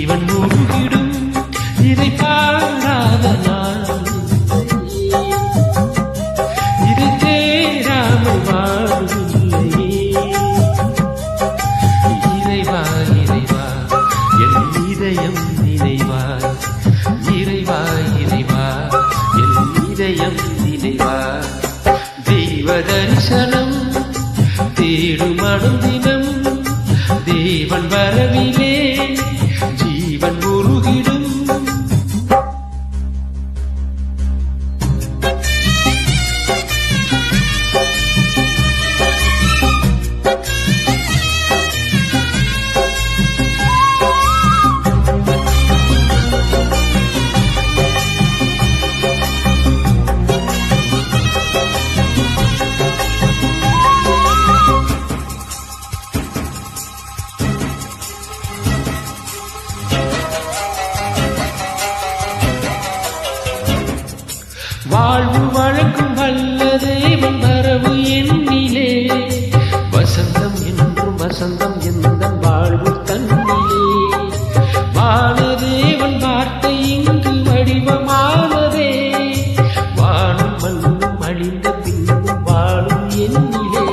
ஜீவன் முழுகிடும் இதை பாடாத நாள் இதை தேராமல் வாழ்வில்லையே. இறைவா இறைவா என் இதயம் நினைவாய், இறைவா இறைவா என் இதயம் நினைவாய். தெய்வ தரிசனம் தேடும் அனுதினம் தேவன் வரவிலே ஜீவன் உருகிடும். வாழ்வு வழங்கும் வல்ல தேவன் வரவு எண்ணிலே வசந்தம் என்றும் வசந்தம் எந்த வாழ்வு தன்னிலே. வானதேவன் வார்த்தை இங்கு வடிவமானதே, வானம் மண்ணும் அழிந்த பின்னும் வாழும் எண்ணிலே.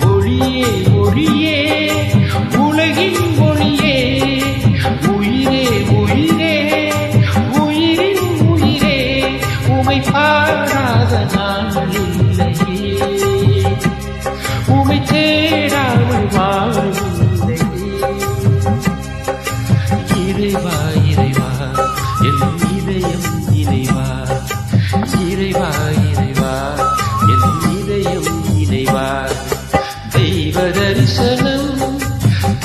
ஒளியே ஒளியே உலகின் ஒளியே, உயிரே உயிரே உயிரின் உயிரே, உமை பாடாத நாள் இல்லையே, உமை தேடாமல் வாழ்வில்லையே. இறைவா இறைவா என் இதயம் இறைவா, இறைவா இறைவா என் இதயம் இறைவா. தெய்வ தரிசனம்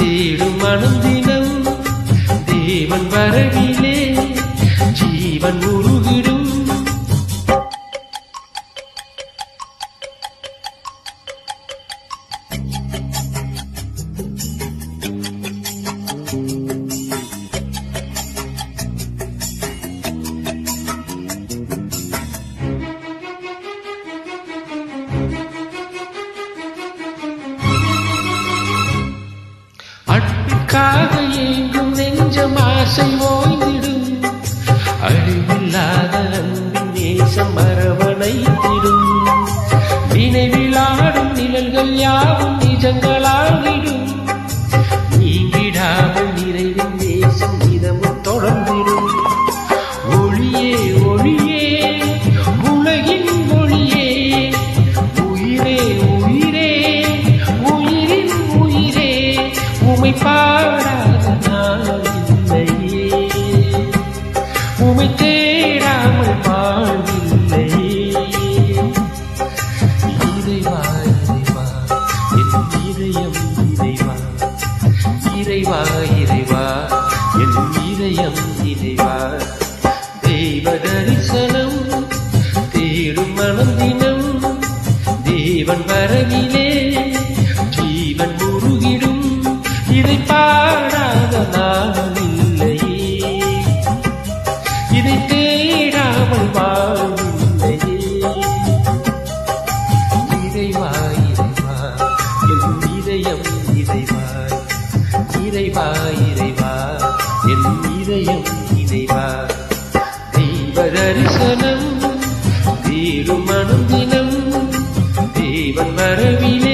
தேடும் அனுதினம் தேவன் வரவிலே ஜீவன் உருகிடும். அன்பிற்காக ஏங்கும் நெஞ்சம் ஆசை ஓய்ந்திடும், அழிவில்லாத அன்பின் நேசம் அரவணைத்திடும். நினைவிலாடும் நிழல்கள் யாவும் நிஜங்களாகிடும், நீங்கிடாமல் நிறைவின் நேசம் இதமும் தொடர்ந்திடும். ஒளியே ஒளியே உலகின் ஒளியே, உயிரே உயிரே உயிரின் உயிரே, உமை பாடாத நாள் இல்லையே, உமை தேடாமல் வாழ்வில்லையே. இறைவா இறைவா என் இதயம் இறைவா, இறைவா இறைவா என் இதயம் இறைவா. தெய்வ தரிசனம் தேடும் அனுதினம் தேவன் வரவிலே ஜீவன் உருகிடும். இதை பாடாத நாள் இல்லையே, இதை தேடாமல் வாழ்வில்லையே. இறைவா இறைவா என் இதயம் இறைவா, இறைவா இறைவா என் இதயம் இறைவா. தெய்வ தரிசனம் தேடும் அனுதினம் தேவன் வரவிலே